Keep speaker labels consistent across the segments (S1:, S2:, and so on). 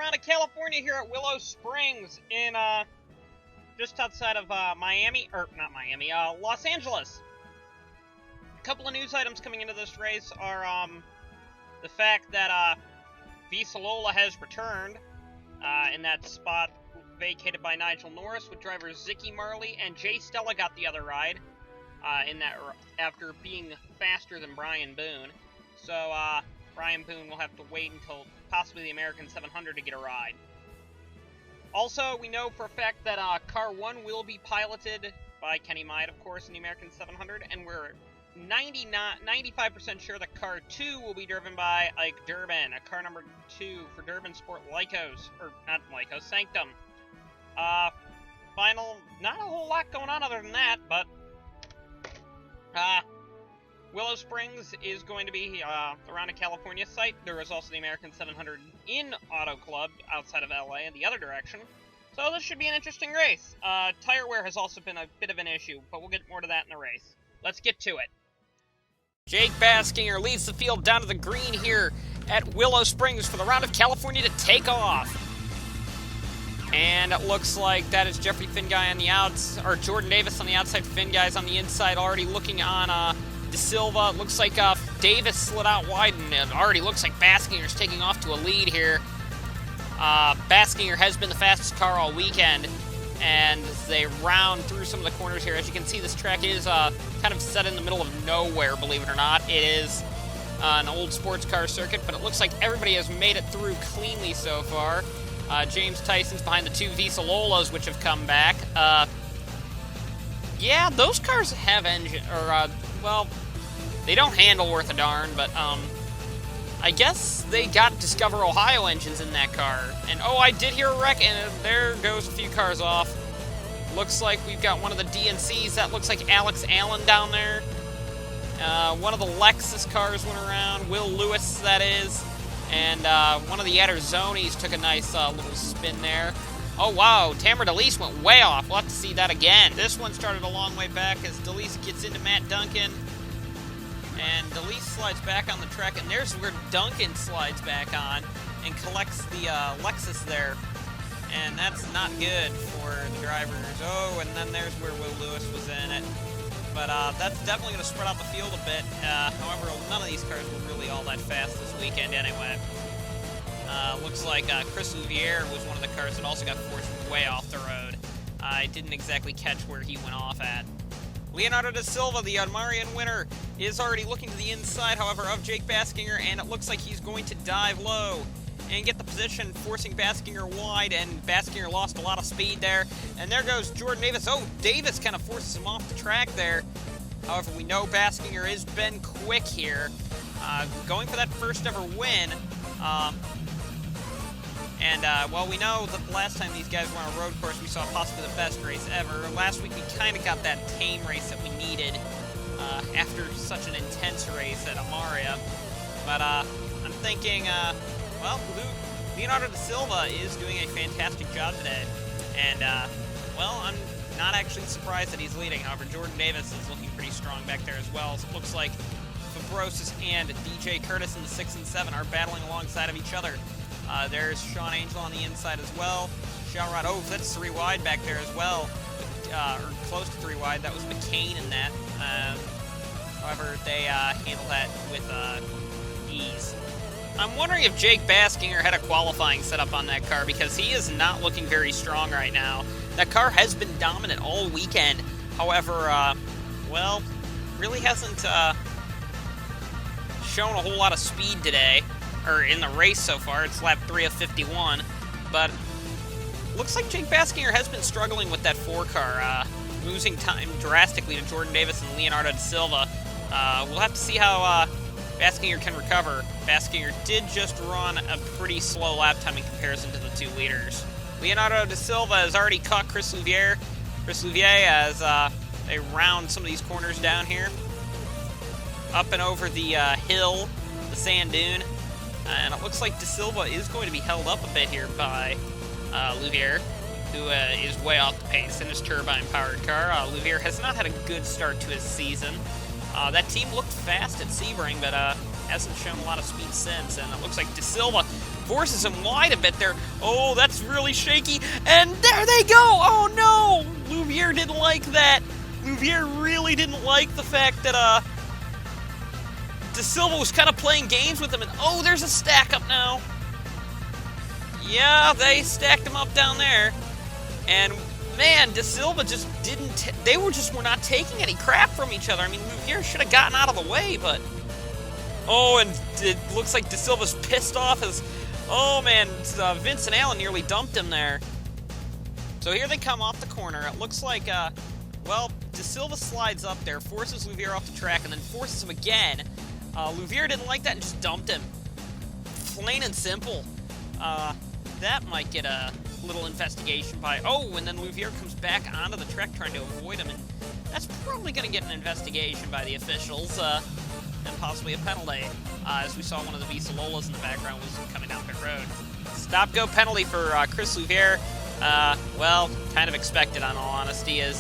S1: round of California here at Willow Springs in, just outside of, Los Angeles. A couple of news items coming into this race are, the fact that, Lola has returned, in that spot vacated by Nigel Norris, with drivers Zicky Marley and Jay Stella got the other ride, after being faster than Brian Boone. So, Brian Boone will have to wait until possibly the American 700 to get a ride. Also, we know for a fact that Car 1 will be piloted by Kenny Myatt, of course, in the American 700, and we're 95% sure that Car 2 will be driven by Ike Durbin, a car number 2 for Durbin Sport Sanctum. Not a whole lot going on other than that, but Willow Springs is going to be around a California site. There is also the American 700 in Auto Club outside of LA in the other direction. So this should be an interesting race. Tire wear has also been a bit of an issue, but we'll get more to that in the race. Let's get to it. Jake Baskinger leads the field down to the green here at Willow Springs for the round of California to take off. And it looks like that is Jeffrey Finguy on the outs, or Jordan Davis on the outside. Finguy's on the inside, already looking on De Silva. It looks like Davis slid out wide, and it already looks like Baskinger's taking off to a lead here. Baskinger has been the fastest car all weekend, and they round through some of the corners here. As you can see, this track is kind of set in the middle of nowhere, believe it or not. It is an old sports car circuit, but it looks like everybody has made it through cleanly so far. James Tyson's behind the two Lolas, which have come back. Yeah, those cars have engine, or, well, they don't handle worth a darn, but, I guess they got Discover Ohio engines in that car. And, oh, I did hear a wreck, and there goes a few cars off. Looks like we've got one of the DNCs. That looks like Alex Allen down there. One of the Lexus cars went around. Will Lewis, that is. And one of the Arizzonis took a nice little spin there. Oh, wow. Tamara DeLeese went way off. We'll have to see that again. This one started a long way back as DeLeese gets into Matt Duncan. And DeLeese slides back on the track. And there's where Duncan slides back on and collects the Lexus there. And that's not good for the drivers. Oh, and then there's where Will Lewis was in it. But that's definitely going to spread out the field a bit. However, none of these cars were really all that fast this weekend anyway. Looks like Chris Louviere was one of the cars that also got forced way off the road. I didn't exactly catch where he went off at. Leonardo da Silva, the Admarian winner, is already looking to the inside, however, of Jake Baskinger, and it looks like he's going to dive low and get the position, forcing Baskinger wide, and Baskinger lost a lot of speed there. And there goes Jordan Davis. Oh, Davis kind of forces him off the track there. However, we know Baskinger has been quick here, going for that first ever win. Well, we know that the last time these guys were on a road course, we saw possibly the best race ever. Last week, we kind of got that tame race that we needed after such an intense race at Amaria. But I'm thinking, well, Leonardo da Silva is doing a fantastic job today. And, well, I'm not actually surprised that he's leading. However, Jordan Davis is looking pretty strong back there as well. So it looks like Fabrosis and DJ Curtis in the 6 and 7 are battling alongside of each other. There's Sean Angel on the inside as well. Shalrod, oh, that's 3 wide back there as well. Or close to 3 wide. That was McCain in that. However, they handled that with ease. I'm wondering if Jake Baskinger had a qualifying setup on that car, because he is not looking very strong right now. That car has been dominant all weekend. However, well, really hasn't shown a whole lot of speed today, or in the race so far. It's lap 3 of 51, but looks like Jake Baskinger has been struggling with that 4 car, losing time drastically to Jordan Davis and Leonardo da Silva. We'll have to see how Baskinger can recover. Baskinger did just run a pretty slow lap time in comparison to the 2 leaders. Leonardo da Silva has already caught Chris Louviere. Chris Louviere as they round some of these corners down here. Up and over the hill, the sand dune. And it looks like da Silva is going to be held up a bit here by Louviere, who is way off the pace in his turbine-powered car. Louviere has not had a good start to his season. That team looked fast at Sebring, but hasn't shown a lot of speed since, and it looks like De Silva forces him wide a bit there. Oh, that's really shaky, and there they go! Oh no! Louvier didn't like that. Louvier really didn't like the fact that De Silva was kind of playing games with him, and oh, there's a stack up now. Yeah, they stacked him up down there, and man, De Silva just didn't. They were not taking any crap from each other. I mean, Louvier should have gotten out of the way, but oh, and it looks like De Silva's pissed off as oh man, Vincent Allen nearly dumped him there. So here they come off the corner. It looks like well, De Silva slides up there, forces Louvier off the track, and then forces him again. Louvier didn't like that and just dumped him. Plain and simple. That might get a little investigation by... Oh, and then Louvier comes back onto the track trying to avoid him, and that's probably going to get an investigation by the officials, and possibly a penalty. As we saw one of the Visalolas in the background was coming down pit road. Stop-go penalty for Chris Louvier. Well, kind of expected, on all honesty, as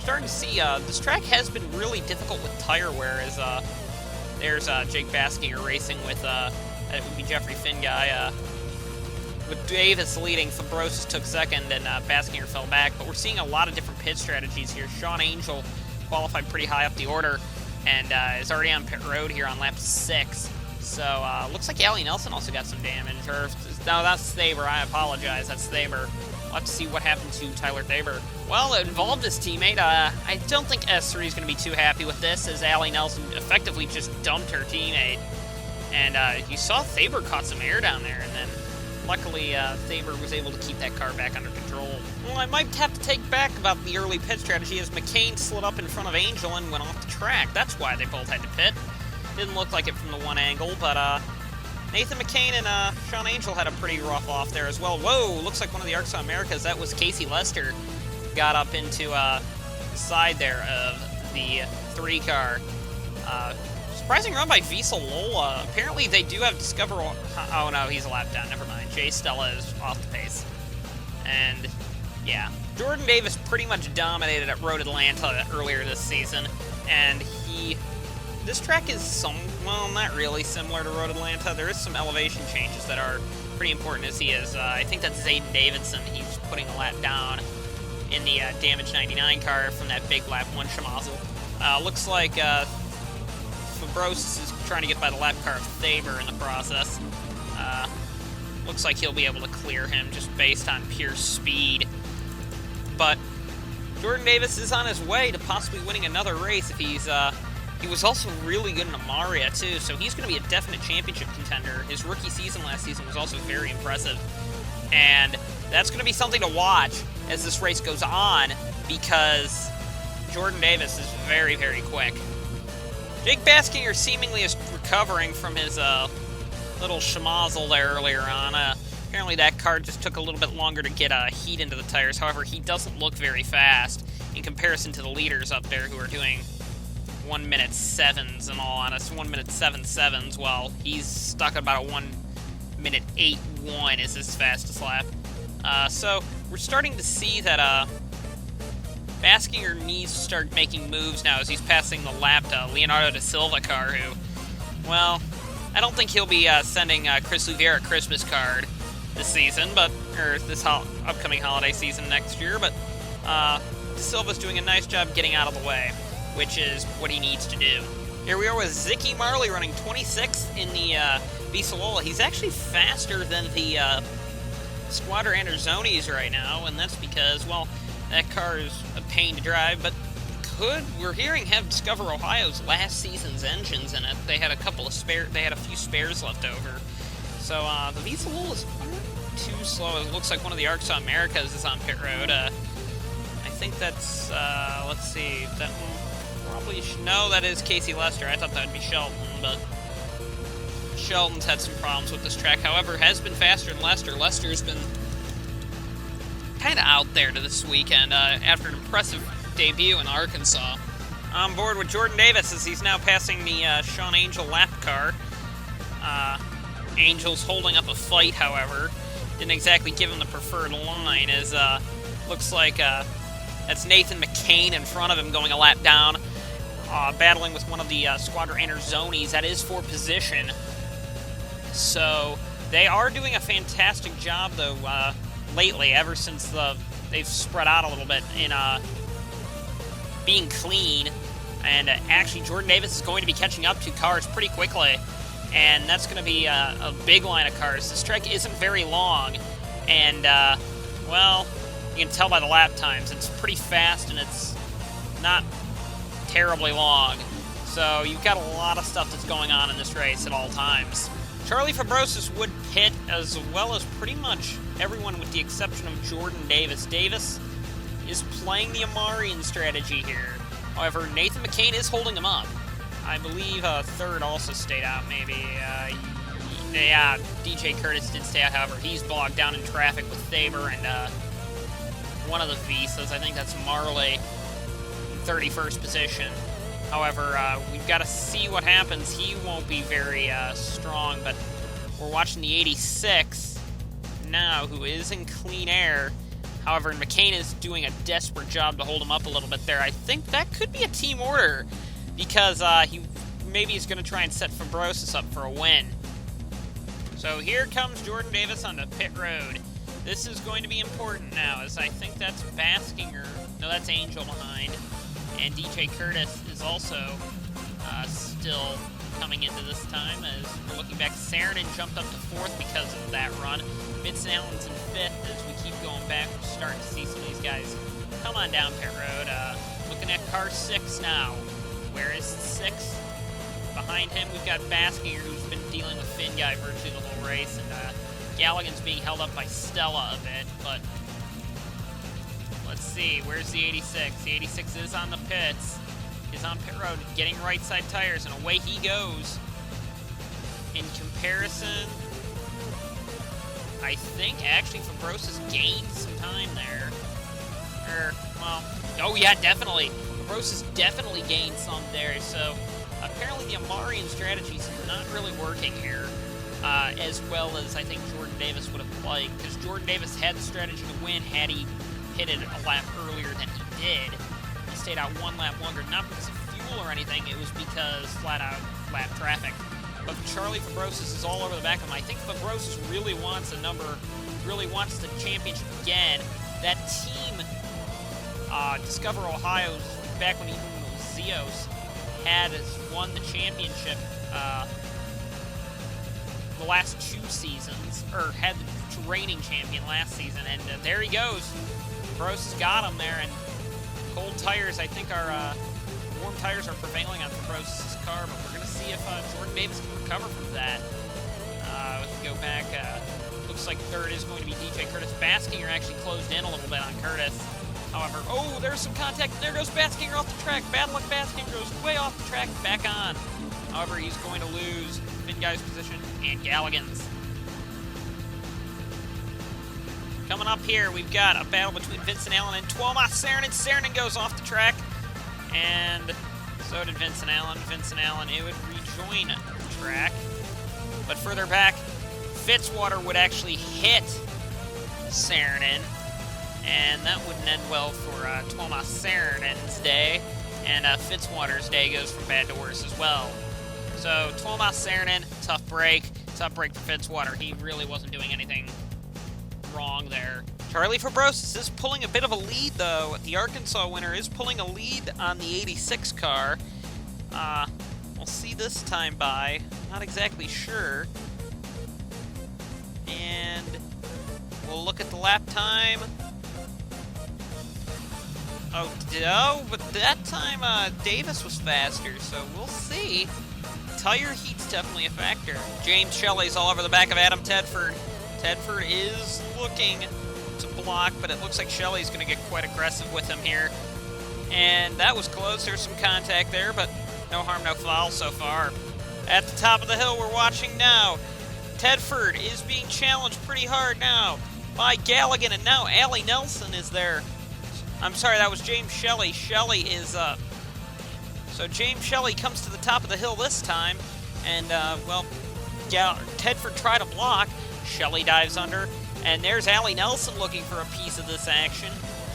S1: starting to see this track has been really difficult with tire wear, as there's Jake Baskinger racing with, that would be Jeffrey Finn guy, with Davis leading. Fabrosis took second, and Baskinger fell back, but we're seeing a lot of different pit strategies here. Sean Angel qualified pretty high up the order, and is already on pit road here on lap 6. So, looks like Allie Nelson also got some damage, or, no, that's Thaber, I apologize, that's Thaber. We'll have to see what happened to Tyler Thaber. Well, it involved his teammate. I don't think S3 is going to be too happy with this, as Allie Nelson effectively just dumped her teammate. And you saw Thaber caught some air down there, and then luckily Thaber was able to keep that car back under control. Well, I might have to take back about the early pit strategy, as McCain slid up in front of Angel and went off the track. That's why they both had to pit. Didn't look like it from the one angle, but Nathan McCain and Sean Angel had a pretty rough off there as well. Whoa, looks like one of the ARCSOA Americas. That was Casey Lester. Got up into the side there of the 3 car. Surprising run by Visalola. Apparently they do have Discover... Oh no, he's a lap down. Never mind. Jay Stella is off the pace. And, yeah. Jordan Davis pretty much dominated at Road Atlanta earlier this season. And this track is well, not really similar to Road Atlanta. There is some elevation changes that are pretty important, as he is. I think that's Zayden Davidson. He's putting a lap down in the Damage 99 car from that big lap 1 Schmazel. Looks like Fabrosis is trying to get by the lap car of Thaber in the process. Looks like he'll be able to clear him just based on pure speed. But Jordan Davis is on his way to possibly winning another race if he's... He was also really good in Amaria, too, so he's going to be a definite championship contender. His rookie season last season was also very impressive. And that's going to be something to watch as this race goes on, because Jordan Davis is very, very quick. Jake Baskinger seemingly is recovering from his little schmozzle there earlier on. Apparently that car just took a little bit longer to get heat into the tires. However, he doesn't look very fast in comparison to the leaders up there who are doing 1 minute 7s, in all honesty. 1 minute 7.7s, while he's stuck at about a 1 minute 8.1 is his fastest lap. So we're starting to see that Baskinger needs to start making moves now as he's passing the lap to Leonardo da Silva car, who, well, I don't think he'll be sending Chris Louvier a Christmas card this season, or this upcoming holiday season next year, but da Silva's doing a nice job getting out of the way, which is what he needs to do. Here we are with Zicky Marley running 26th in the Visalola. He's actually faster than the Squadra Anderzonis right now, and that's because, well, that car is a pain to drive, but we're hearing, have Discover Ohio's last season's engines in it. They had a few spares left over. So the Visalola is too slow. It looks like one of the ARCSOA Americas is on pit road. I think that's, let's see, that one probably, no, that is Casey Lester. I thought that would be Shelton, but Shelton's had some problems with this track. However, has been faster than Lester. Lester's been kind of out there to this weekend after an impressive debut in Arkansas. On board with Jordan Davis as he's now passing the Sean Angel lap car. Angel's holding up a fight, however. Didn't exactly give him the preferred line, as looks like that's Nathan McCain in front of him going a lap down. battling with one of the Squadron Zones. That is for position. So they are doing a fantastic job, though, lately, ever since they've spread out a little bit in being clean. And actually, Jordan Davis is going to be catching up to cars pretty quickly. And that's going to be a big line of cars. The strike isn't very long. And, well, you can tell by the lap times. It's pretty fast, and it's not terribly long. So you've got a lot of stuff that's going on in this race at all times. Charlie Fabrosis would pit, as well as pretty much everyone with the exception of Jordan Davis. Davis is playing the Amarian strategy here. However, Nathan McCain is holding him up. I believe third also stayed out, maybe. Yeah, DJ Curtis did stay out, however. He's bogged down in traffic with Thaber and one of the Visas. I think that's Marley, 31st position. However, we've got to see what happens. He won't be very strong, but we're watching the 86 now, who is in clean air. However, McCain is doing a desperate job to hold him up a little bit there. I think that could be a team order, because maybe he's going to try and set Fabrosis up for a win. So here comes Jordan Davis on the pit road. This is going to be important now, as I think that's Baskinger. No, that's Angel behind. And DJ Curtis is also still coming into this time, as we're looking back. Saarinen jumped up to 4th because of that run. Vincent Allen's in 5th. As we keep going back, we're starting to see some of these guys come on down pit road. Looking at car 6 now. Where is 6? Behind him, we've got Baskinger, who's been dealing with Finn Guy virtually the whole race, and Galligan's being held up by Stella a bit, but let's see, where's the 86? The 86 is on the pits, is on pit road, getting right side tires, and away he goes. In comparison, I think actually Fabrosis gained some time there. Well, oh yeah, definitely. Fabrosis definitely gained some there, so apparently the Amarian strategy is not really working here as well as I think Jordan Davis would have liked, because Jordan Davis had the strategy to win had he pitted a lap earlier than he did. He stayed out 1 lap longer, not because of fuel or anything, it was because flat-out lap traffic. But Charlie Fabrosis is all over the back of him. I think Fabrosis really wants the championship again. That team, Discover Ohio, back when even Zeos had won the championship the last 2 seasons, or had the reigning champion last season, and there he goes. Fabrosis got him there, and cold tires, I think, warm tires are prevailing on Fabrosis' car, but we're going to see if Jordan Davis can recover from that. If we go back, looks like third is going to be DJ Curtis. Baskinger actually closed in a little bit on Curtis. However, oh, there's some contact. There goes Baskinger off the track. Bad luck, Baskinger goes way off the track, back on. However, he's going to lose Finn Guy's position and Galligan's. Coming up here, we've got a battle between Vincent Allen and Tuomas Saarinen. Saarinen goes off the track, and so did Vincent Allen. Vincent Allen, it would rejoin the track. But further back, Fitzwater would actually hit Saarinen, and that wouldn't end well for Tuomas Saarinen's day, and Fitzwater's day goes from bad to worse as well. So Tuomas Saarinen, tough break for Fitzwater. He really wasn't doing anything wrong there. Charlie Fabrosis is pulling a bit of a lead, though. The Arkansas winner is pulling a lead on the 86 car. We'll see this time by. Not exactly sure. And we'll look at the lap time. Oh, no, but that time Davis was faster, so we'll see. Tire heat's definitely a factor. James Shelley's all over the back of Adam Tedford. Tedford is looking to block, but it looks like Shelley's going to get quite aggressive with him here. And that was close. There's some contact there, but no harm, no foul so far. At the top of the hill we're watching now, Tedford is being challenged pretty hard now by Galligan, and now Allie Nelson is there. I'm sorry, that was James Shelley. Shelley is up. So James Shelley comes to the top of the hill this time, and, well, Tedford tried to block. Shelley dives under, and there's Allie Nelson looking for a piece of this action.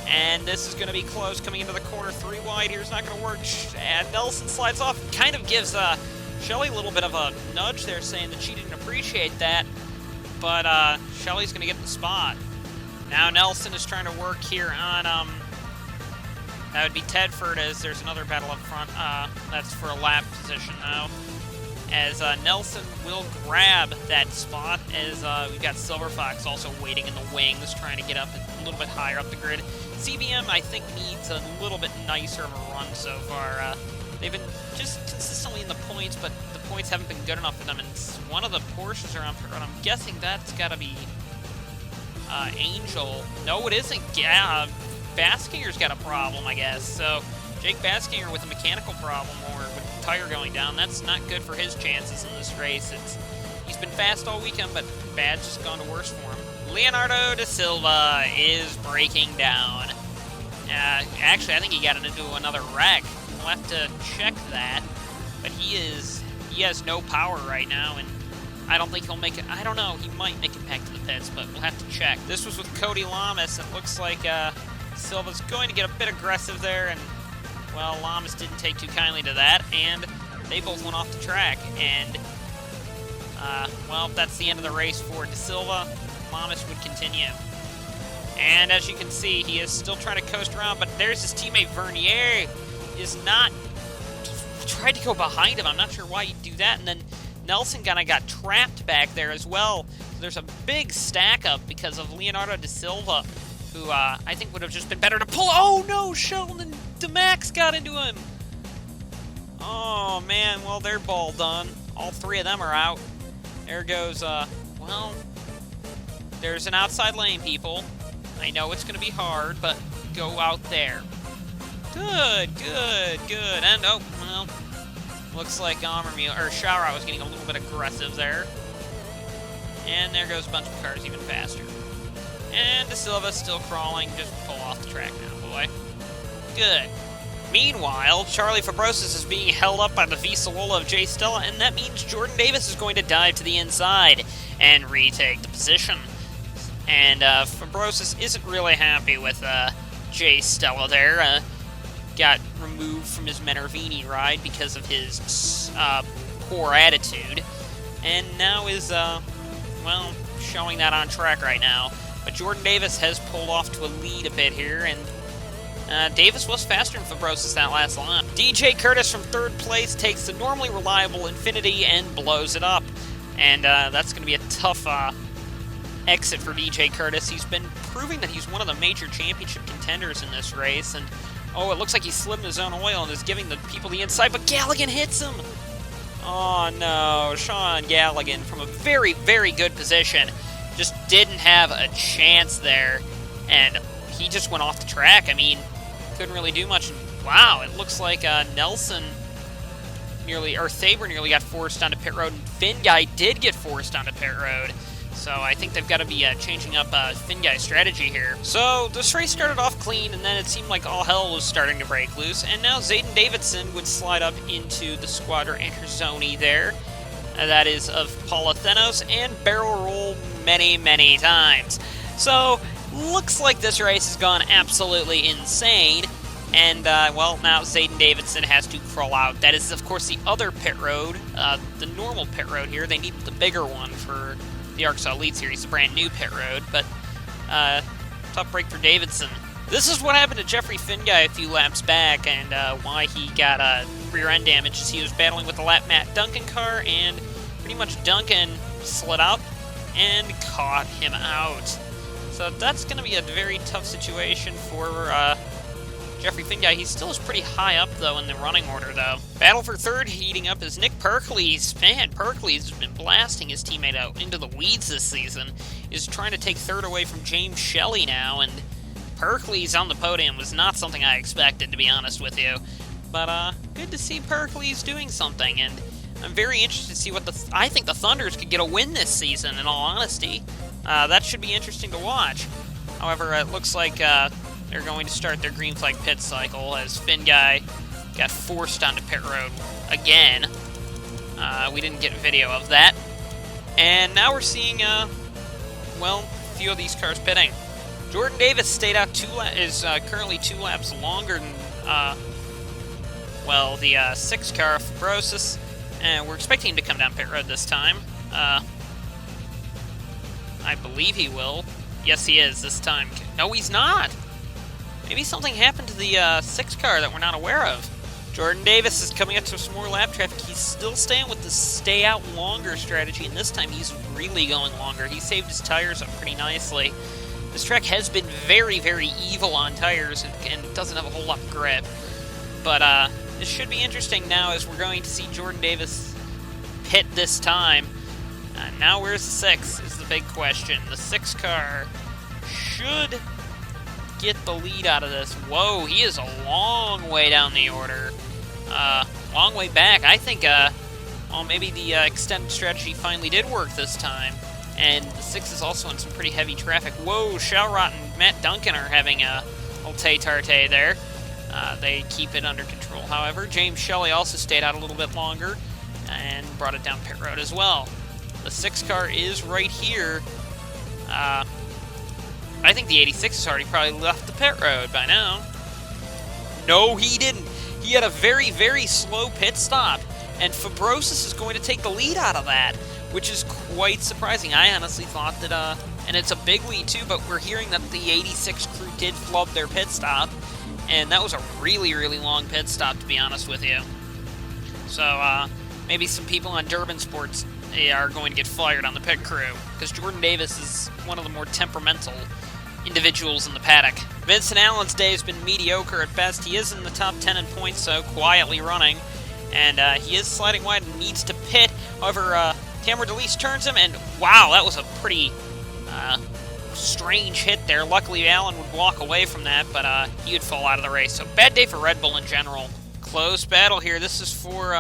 S1: And this is going to be close coming into the corner. 3 wide here is not going to work. And Nelson slides off. Kind of gives Shelly a little bit of a nudge there, saying that she didn't appreciate that. But Shelly's going to get the spot. Now Nelson is trying to work here on, that would be Tedford, as there's another battle up front. That's for a lap position now. As Nelson will grab that spot, as we've got Silver Fox also waiting in the wings, trying to get up a little bit higher up the grid. CBM, I think, needs a little bit nicer of a run so far. They've been just consistently in the points, but the points haven't been good enough for them. And one of the Porsches are on pit road. I'm guessing that's got to be Angel. No, it isn't. Yeah, Baskinger's got a problem, I guess. So Jake Baskinger with a mechanical problem or with the tire going down, that's not good for his chances in this race. He's been fast all weekend, but bad's just gone to worse for him. Leonardo da Silva is breaking down. Actually, I think he got into another wreck. We'll have to check that. But he has no power right now, and I don't think he'll make it. I don't know. He might make it back to the pits, but we'll have to check. This was with Cody Lamas, and it looks like Silva's going to get a bit aggressive there, and, well, Lamas didn't take too kindly to that, and they both went off the track. And, well, that's the end of the race for Da Silva. Lamas would continue. And as you can see, he is still trying to coast around, but there's his teammate Vernier. Is not... He tried to go behind him. I'm not sure why you'd do that. And then Nelson kind of got trapped back there as well. So there's a big stack up because of Leonardo da Silva, who I think would have just been better to pull. Oh no, Sheldon DeMax got into him. Oh man, well, they're ball done. All 3 of them are out. There goes, well, there's an outside lane, people. I know it's going to be hard, but go out there. Good, good, good. And, oh, well, looks like Shara was getting a little bit aggressive there. And there goes a bunch of cars even faster. And Da Silva still crawling. Just pull off the track now, boy. Good. Meanwhile, Charlie Fabrosis is being held up by the Visawola of Jay Stella, and that means Jordan Davis is going to dive to the inside and retake the position. And Fabrosis isn't really happy with Jay Stella there. Got removed from his Menervini ride because of his poor attitude, and now is, well, showing that on track right now. But Jordan Davis has pulled off to a lead a bit here, and Davis was faster than Fabrosis that last lap. DJ Curtis from 3rd place takes the normally reliable Infinity and blows it up, and that's going to be a tough exit for DJ Curtis. He's been proving that he's one of the major championship contenders in this race, and oh, it looks like he's slipping his own oil and is giving the people the inside, but Galligan hits him! Oh no, Sean Galligan from a very, very good position just didn't have a chance there, and he just went off the track. I mean, couldn't really do much. Wow, it looks like Nelson Saber nearly got forced onto pit road, and Finn Guy did get forced onto pit road. So I think they've got to be changing up Finn Guy's strategy here. So this race started off clean, and then it seemed like all hell was starting to break loose. And now Zayden Davidson would slide up into the Squadra Interzoni there. That is of Paula Thenos, and barrel roll many, many times. So looks like this race has gone absolutely insane. And, well, now Zayden Davidson has to crawl out. That is, of course, the other pit road, the normal pit road here. They need the bigger one for the ARCSOA Elite Series, the brand new pit road, but tough break for Davidson. This is what happened to Jeffrey Finguy a few laps back, and why he got rear end damage as he was battling with the lap Matt Duncan car, and pretty much Duncan slid out and caught him out. So that's going to be a very tough situation for Jeffrey Finguy. He still is pretty high up, though, in the running order, though. Battle for 3rd heating up is Nick Perkles. Man, Perkles has been blasting his teammate out into the weeds this season. He's trying to take 3rd away from James Shelley now, and Perkles on the podium was not something I expected, to be honest with you. But, good to see Perkles doing something, and I'm very interested to see what I think the Thunders could get a win this season, in all honesty. That should be interesting to watch. However, it looks like, they're going to start their green flag pit cycle as Finn Guy got forced onto pit road again. We didn't get video of that. And now we're seeing, well, a few of these cars pitting. Jordan Davis stayed out is currently 2 laps longer than, well, the 6 car of Fabrosis, and we're expecting him to come down pit road this time. I believe he will. Yes, he is this time. No, he's not. Maybe something happened to the 6 car that we're not aware of. Jordan Davis is coming up to some more lap traffic. He's still staying with the stay out longer strategy, and this time he's really going longer. He saved his tires up pretty nicely. This track has been very, very evil on tires and doesn't have a whole lot of grip. But this should be interesting now as we're going to see Jordan Davis pit this time. Now where's the 6 is the big question. The 6 car should get the lead out of this. Whoa, he is a long way down the order. Long way back. I think, well, maybe the extended strategy finally did work this time. And the 6 is also in some pretty heavy traffic. Whoa, Shalrot and Matt Duncan are having a little tay-tarte there. They keep it under control, however. James Shelley also stayed out a little bit longer and brought it down pit road as well. The 6 car is right here. I think the 86 has already probably left the pit road by now. No, he didn't. He had a very, very slow pit stop, and Fabrosis is going to take the lead out of that, which is quite surprising. I honestly thought that, and it's a big lead too, but we're hearing that the 86 crew did flub their pit stop, and that was a really, really long pit stop, to be honest with you. So, maybe some people on Durban Sports are going to get fired on the pit crew, because Jordan Davis is one of the more temperamental individuals in the paddock. Vincent Allen's day has been mediocre at best. He is in the top 10 in points, so quietly running, and he is sliding wide and needs to pit. However, Tamara DeLeese turns him, and wow, that was a pretty strange hit there. Luckily, Allen would walk away from that, but he would fall out of the race. So bad day for Red Bull in general. Close battle here. This is for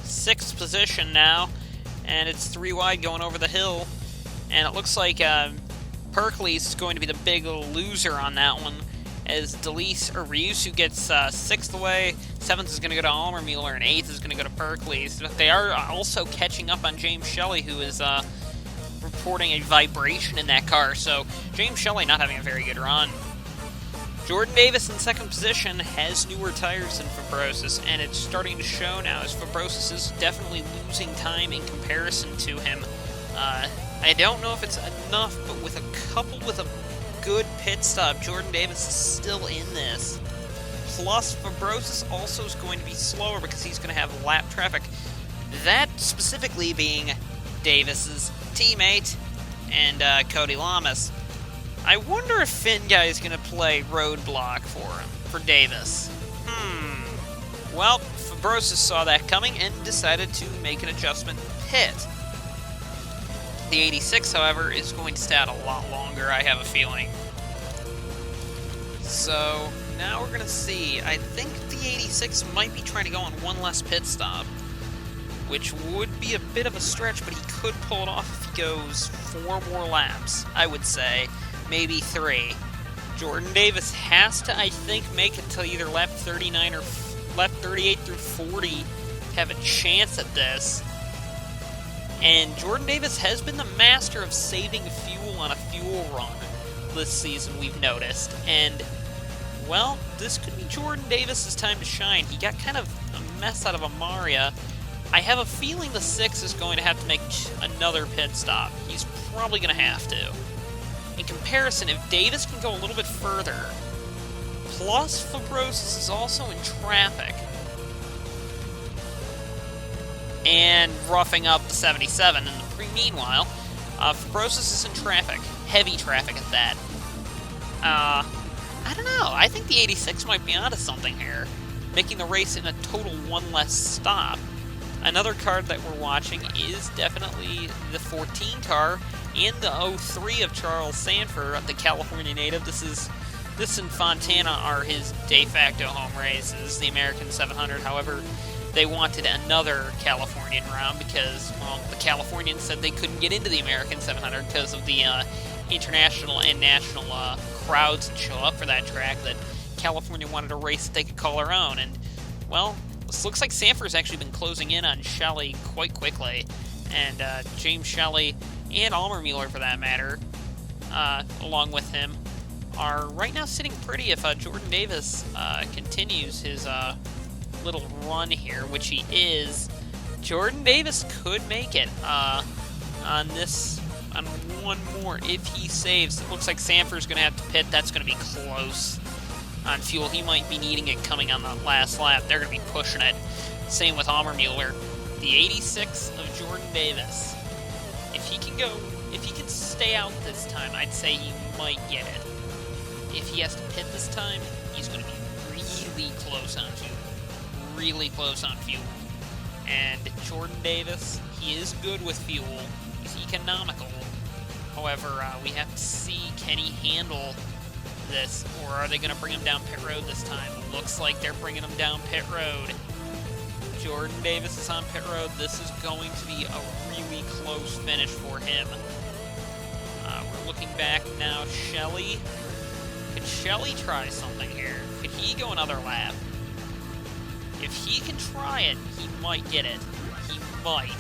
S1: 6th position now, and it's 3 wide going over the hill, and it looks like Perkley's is going to be the big loser on that one, as DeLeese, or Ryusu gets 6th away, 7th is going to go to Almermuller, and 8th is going to go to Perkley's. But they are also catching up on James Shelley, who is reporting a vibration in that car, so James Shelley not having a very good run. Jordan Davis in 2nd position has newer tires than Fabrosis, and it's starting to show now as Fabrosis is definitely losing time in comparison to him. I don't know if it's enough, but coupled with a good pit stop, Jordan Davis is still in this. Plus, Fabrosis also is going to be slower because he's going to have lap traffic. That specifically being Davis's teammate and Cody Lamas. I wonder if Finn Guy is going to play roadblock for him, for Davis. Well, Fabrosis saw that coming and decided to make an adjustment pit. The 86, however, is going to stay out a lot longer, I have a feeling. So, now we're going to see. I think the 86 might be trying to go on one less pit stop, which would be a bit of a stretch, but he could pull it off if he goes 4 more laps, I would say. Maybe 3. Jordan Davis has to, I think, make it to either lap 39 or lap 38 through 40 to have a chance at this. And Jordan Davis has been the master of saving fuel on a fuel run this season, we've noticed. And, well, this could be Jordan Davis's time to shine. He got kind of a mess out of Amaria. I have a feeling the 6 is going to have to make another pit stop. He's probably going to have to. In comparison, if Davis can go a little bit further, plus Fabrosis is also in traffic, and roughing up the 77. Meanwhile, Fabrosis is in traffic. Heavy traffic at that. I don't know. I think the 86 might be onto something here, making the race in a total 1 less stop. Another car that we're watching is definitely the 14 car and the 03 of Charles Sanford, the California native. This and Fontana are his de facto home races, the American 700. However, they wanted another Californian round because, well, the Californians said they couldn't get into the American 700 because of the international and national crowds that show up for that track, that California wanted a race that they could call their own. And, well, this looks like Sanford's actually been closing in on Shelley quite quickly. And James Shelley, and Almermuller for that matter, along with him, are right now sitting pretty if Jordan Davis continues his little run here, which he is. Jordan Davis could make it on one more if he saves. It looks like Sanford's going to have to pit. That's going to be close on fuel. He might be needing it coming on the last lap. They're going to be pushing it. Same with Mueller. The 86 of Jordan Davis. If he can stay out this time, I'd say he might get it. If he has to pit this time, he's going to be really close on fuel. Really close on fuel. And Jordan Davis, he is good with fuel. He's economical. However, we have to see, can he handle this, or are they going to bring him down pit road this time? Looks like they're bringing him down pit road. Jordan Davis is on pit road. This is going to be a really close finish for him. We're looking back now. Shelley. Could Shelley try something here? Could he go another lap? If he can try it, he might get it. He might.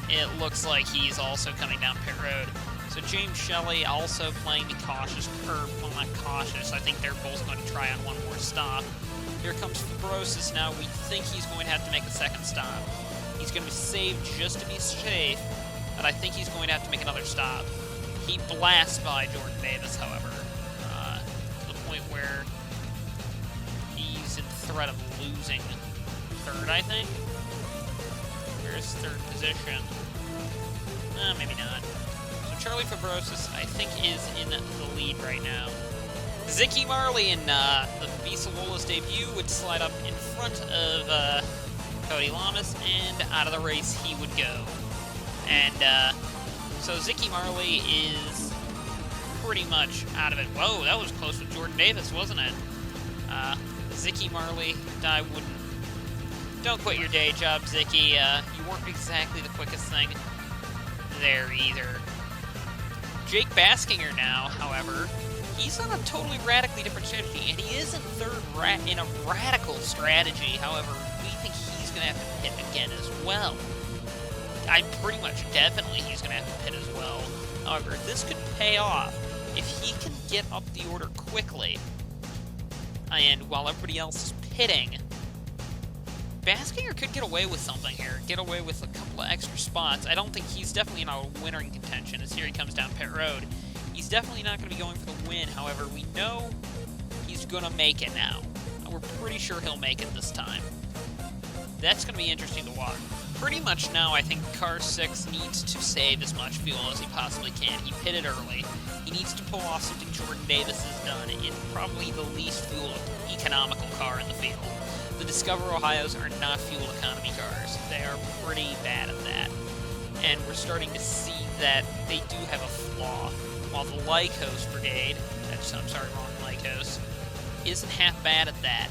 S1: It looks like he's also coming down pit road. So James Shelley also playing the cautious curve. Well, not cautious. I think they're both going to try on one more stop. Here comes Fabrosis now. We think he's going to have to make a second stop. He's going to be saved just to be safe, but I think he's going to have to make another stop. He blasts by Jordan Davis, however, to the point where he's in threat of losing third, I think. Where's third position? Maybe not. So Charlie Fabrosis, I think, is in the lead right now. Zicky Marley in the Visalola's debut would slide up in front of Cody Lamas, and out of the race he would go. And so Zicky Marley is pretty much out of it. Whoa, that was close with Jordan Davis, wasn't it? Zicky Marley, I wouldn't. Don't quit your day job, Zicky. You weren't exactly the quickest thing there either. Jake Baskinger now, however, he's on a totally radically different strategy, and he is in third in a radical strategy. However, we think he's going to have to pit again as well. I'm pretty much definitely he's going to have to pit as well. However, this could pay off if he can get up the order quickly. And while everybody else is pitting, Baskinger could get away with something here. Get away with a couple of extra spots. I don't think he's definitely in a winner in contention as here he comes down pit road. He's definitely not going to be going for the win. However, we know he's going to make it now. We're pretty sure he'll make it this time. That's going to be interesting to watch. Pretty much now, I think Car 6 needs to save as much fuel as he possibly can. He pitted early. He needs to pull off something Jordan Davis has done in probably the least fuel economical car in the field. The Discover Ohios are not fuel economy cars. They are pretty bad at that. And we're starting to see that they do have a flaw. While the Lycos Brigade, Lycos, isn't half bad at that.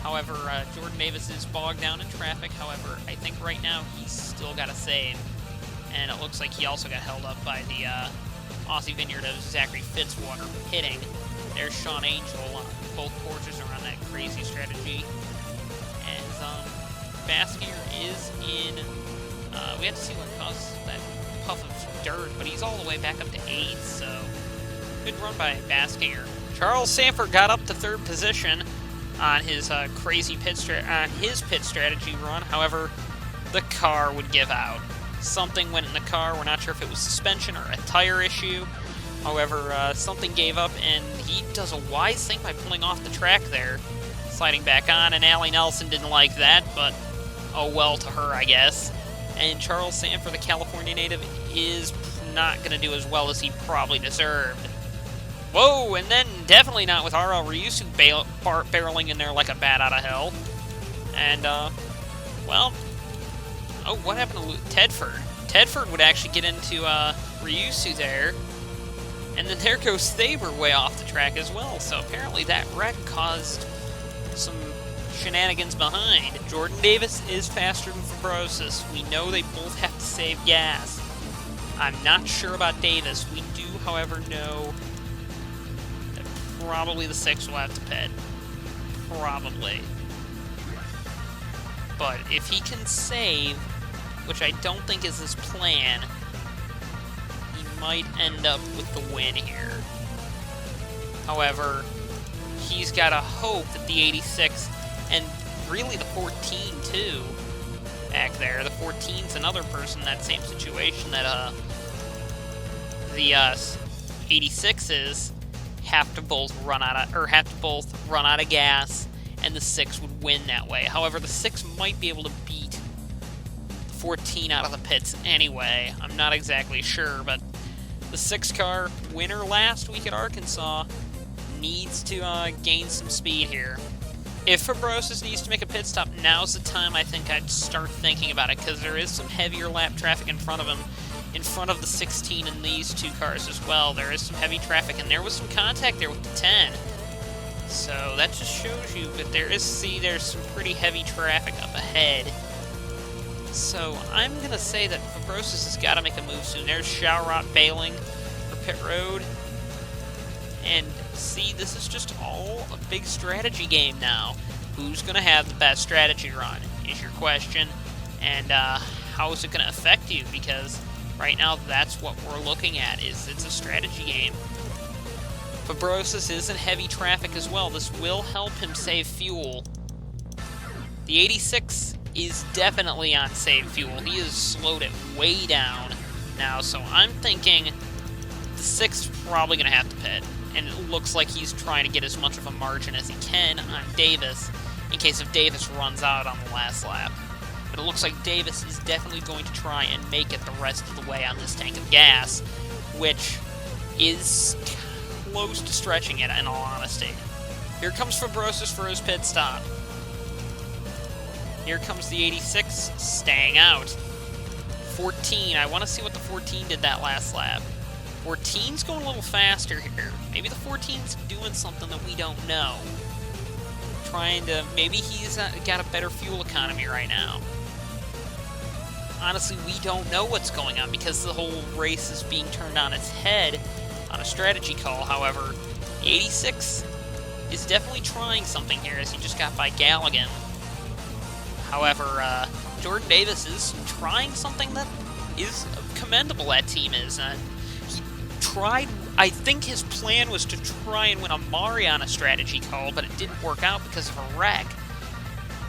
S1: However, Jordan Davis is bogged down in traffic. However, I think right now he's still got a save. And it looks like he also got held up by the Aussie Vineyard of Zachary Fitzwater pitting. There's Sean Angel. Both Porsches are on that crazy strategy. As Baskinger is in, we have to see what causes that puff of dirt, but he's all the way back up to 8th, so good run by Baskinger. Charles Sanford got up to 3rd position on his crazy pit strategy run. However, the car would give out. Something went in the car. We're not sure if it was suspension or a tire issue. However, something gave up, and he does a wise thing by pulling off the track there, sliding back on, and Allie Nelson didn't like that, but oh well to her, I guess. And Charles Sanford, the California native, is not going to do as well as he probably deserved. Whoa, and then definitely not with RL Ryusu barreling in there like a bat out of hell. And, well, oh, what happened to Tedford? Tedford would actually get into Ryusu there. And then there goes Thaber way off the track as well. So apparently that wreck caused some shenanigans behind. Jordan Davis is faster than Fabrosis. We know they both have to save gas. I'm not sure about Davis. We do, however, know that probably the 6 will have to pit. Probably. But if he can save, which I don't think is his plan, he might end up with the win here. However, he's got to hope that the 86, and really the 14 too, back there. The 14's another person in that same situation that the 86s have to both run out of gas, and the 6 would win that way. However, the 6 might be able to beat the 14 out of the pits anyway. I'm not exactly sure, but the 6 car winner last week at Arkansas needs to gain some speed here. If Fabrosis needs to make a pit stop, now's the time I think I'd start thinking about it, because there is some heavier lap traffic in front of him, in front of the 16 and these 2 cars as well. There is some heavy traffic, and there was some contact there with the 10. So that just shows you that there's some pretty heavy traffic up ahead. So I'm going to say that Fabrosis has got to make a move soon. There's Showerot bailing for pit road. And see, this is just all a big strategy game now. Who's going to have the best strategy run is your question. And how is it going to affect you? Because right now that's what we're looking at, is it's a strategy game. Fabrosis is in heavy traffic as well. This will help him save fuel. The 86 is definitely on save fuel. He has slowed it way down now, so I'm thinking the 6 is probably going to have to pit. And it looks like he's trying to get as much of a margin as he can on Davis, in case if Davis runs out on the last lap. But it looks like Davis is definitely going to try and make it the rest of the way on this tank of gas, which is close to stretching it, in all honesty. Here comes Fabrosis for his pit stop. Here comes the 86, staying out. 14, I want to see what the 14 did that last lap. 14's going a little faster here. Maybe the 14's doing something that we don't know. Maybe he's got a better fuel economy right now. Honestly, we don't know what's going on, because the whole race is being turned on its head on a strategy call. However, the 86 is definitely trying something here, as he just got by Galligan. However, Jordan Davis is trying something that is commendable, that team is. He tried, I think his plan was to try and win a Mari on a strategy call, but it didn't work out because of a wreck.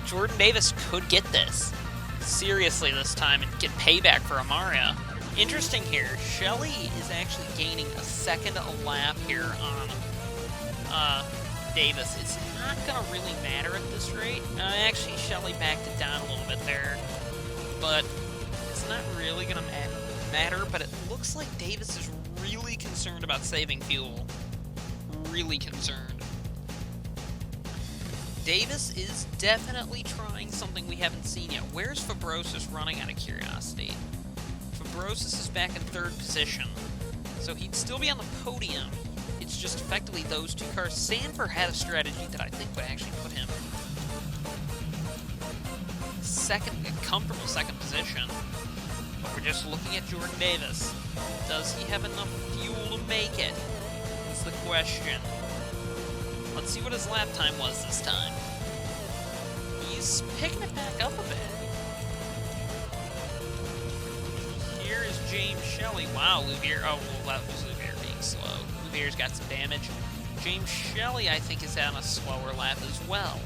S1: Jordan Davis could get this seriously this time and get payback for Amaria. Interesting here, Shelley is actually gaining a second a lap here on Davis. It's not going to really matter at this rate. Actually, Shelley backed it down a little bit there, but it's not really going to matter. But it looks like Davis is really concerned about saving fuel. Really concerned. Davis is definitely trying something we haven't seen yet. Where's Fabrosis running, out of curiosity? Fabrosis is back in 3rd position, so he'd still be on the podium. It's just effectively those 2 cars. Sanford had a strategy that I think would actually put him a comfortable 2nd position. But we're just looking at Jordan Davis. Does he have enough fuel to make it? That's the question. Let's see what his lap time was this time. He's picking it back up a bit. Here is James Shelley. Wow, Louvier. Oh, well, that was Louvier being slow. Louvier's got some damage. James Shelley, I think, is on a slower lap as well.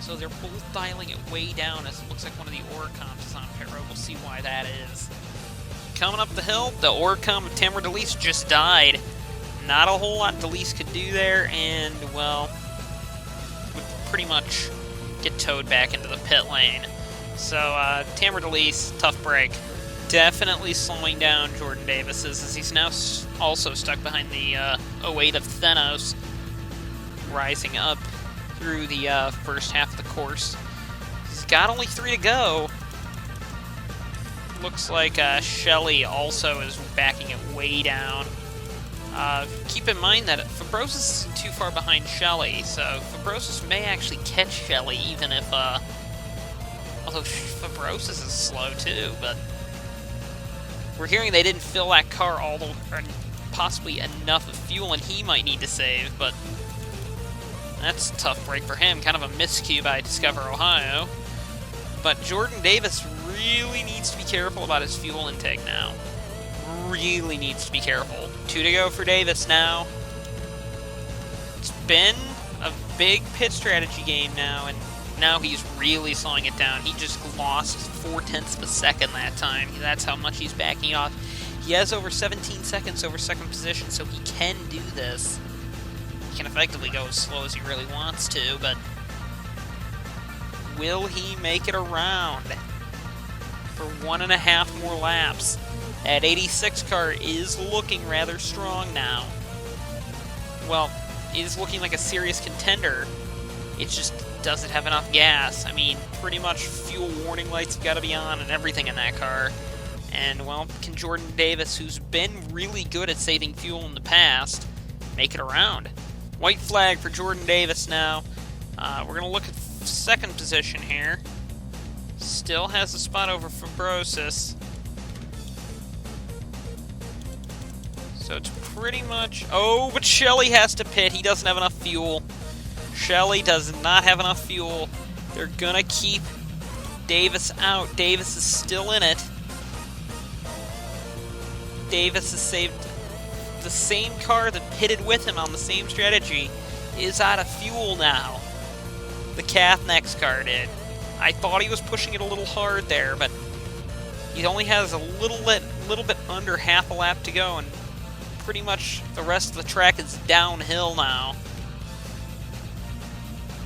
S1: So they're both dialing it way down, as it looks like one of the Oricons is on pit road. We'll see why that is. Coming up the hill, the Oricon of Tamara DeLise just died. Not a whole lot DeLise could do there, and, well, would pretty much get towed back into the pit lane. So, Tamara DeLise, tough break. Definitely slowing down Jordan Davis, as he's now also stuck behind the 08 of Thenos, rising up through the first half of the course. He's got only 3 to go. Looks like Shelley also is backing it way down. Keep in mind that Fabrosis isn't too far behind Shelley, so Fabrosis may actually catch Shelley, even if, although Fabrosis is slow too, but we're hearing they didn't fill that car or possibly enough of fuel, and he might need to save, but that's a tough break for him. Kind of a miscue by Discover Ohio. But Jordan Davis really needs to be careful about his fuel intake now. really needs to be careful. 2 to go for Davis now. It's been a big pit strategy game now, and now he's really slowing it down. He just lost 0.4 of a second that time. That's how much he's backing off. He has over 17 seconds over second position, so he can do this. He can effectively go as slow as he really wants to, but will he make it around for 1.5 more laps? That 86 car is looking rather strong now. Well, it is looking like a serious contender. It just doesn't have enough gas. I mean, pretty much fuel warning lights have got to be on and everything in that car. And, well, can Jordan Davis, who's been really good at saving fuel in the past, make it around? White flag for Jordan Davis now. We're going to look at second position here. Still has a spot over Fabrosis. So it's pretty much... Oh, but Shelley has to pit. He doesn't have enough fuel. Shelley does not have enough fuel. They're going to keep Davis out. Davis is still in it. Davis has saved the same car that pitted with him on the same strategy is out of fuel now. The Kathnex car did. I thought he was pushing it a little hard there, but he only has a little bit under half a lap to go, and pretty much the rest of the track is downhill now.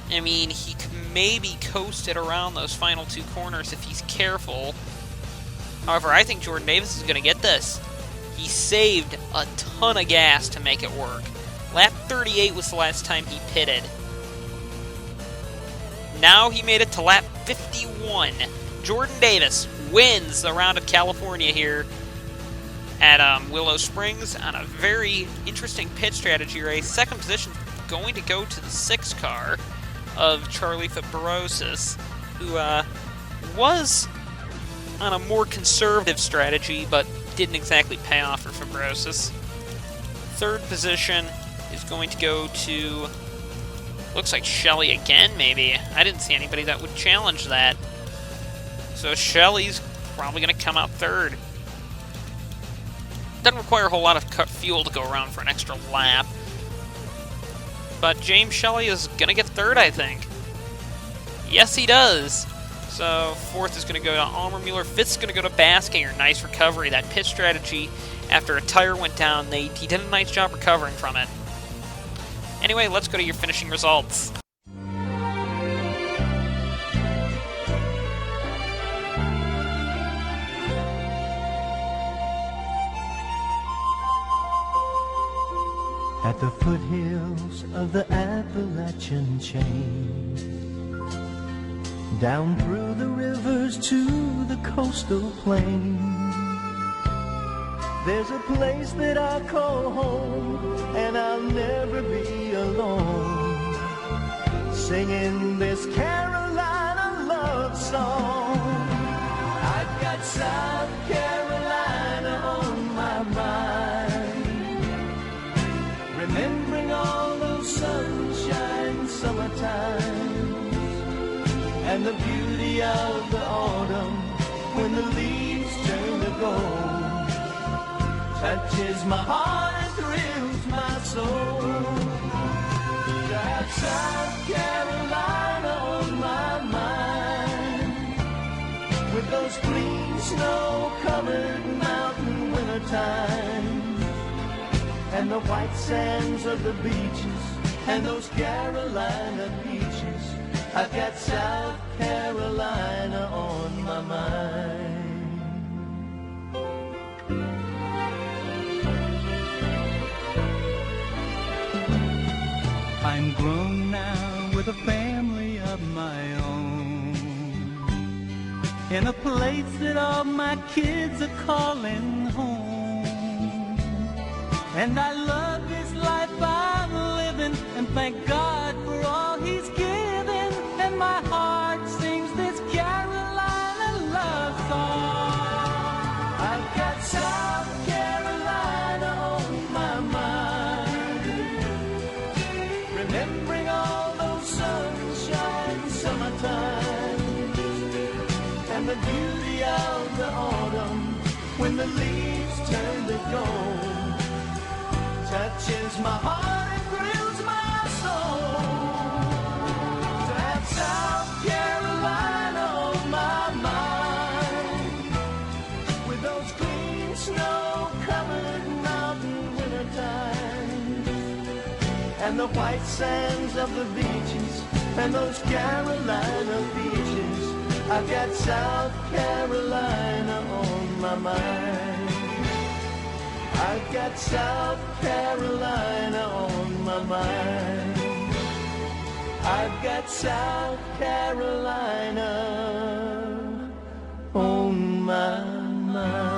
S1: I mean, he could maybe coast it around those final 2 corners if he's careful. However, I think Jordan Davis is going to get this. He saved a ton of gas to make it work. Lap 38 was the last time he pitted. Now he made it to lap 51. Jordan Davis wins the round of California here at Willow Springs on a very interesting pit strategy race. Second position going to go to the 6 car of Charlie Fabrosis, who was on a more conservative strategy, but didn't exactly pay off for Fabrosis. Third position is going to go to, looks like Shelley again, maybe. I didn't see anybody that would challenge that. So Shelley's probably going to come out third. Doesn't require a whole lot of fuel to go around for an extra lap. But James Shelley is going to get third, I think. Yes, he does. So fourth is going to go to Almermuller. Fifth is going to go to Baskinger. Nice recovery. That pit strategy, after a tire went down, he did a nice job recovering from it. Anyway, let's go to your finishing results.
S2: At the foothills of the Appalachian chain, down through the rivers to the coastal plain, there's a place that I call home, and I'll never be alone, singing this Carolina love song. I've got South Carolina on my mind, remembering all those sunshine summertimes, and the beauty of the autumn when the leaves turn to gold, touches my heart and thrills my soul. Got South Carolina on my mind, with those clean snow-covered mountain winter times, and the white sands of the beaches, and those Carolina peaches. I've got South Carolina on my mind. I'm grown now with a family of my own, in a place that all my kids are calling home. And I love this life I'm living, and thank God for all He's given. And my heart sings this Carolina love song. I've got South Carolina on my mind, remembering all those sunshine summertimes, and the beauty of the autumn when the leaves turn to gold, touches my heart and thrills my soul. To have South Carolina on my mind, with those clean snow-covered mountain wintertime, and the white sands of the beaches, and those Carolina beaches. I've got South Carolina on my mind. I've got South Carolina on my mind. I've got South Carolina on my mind.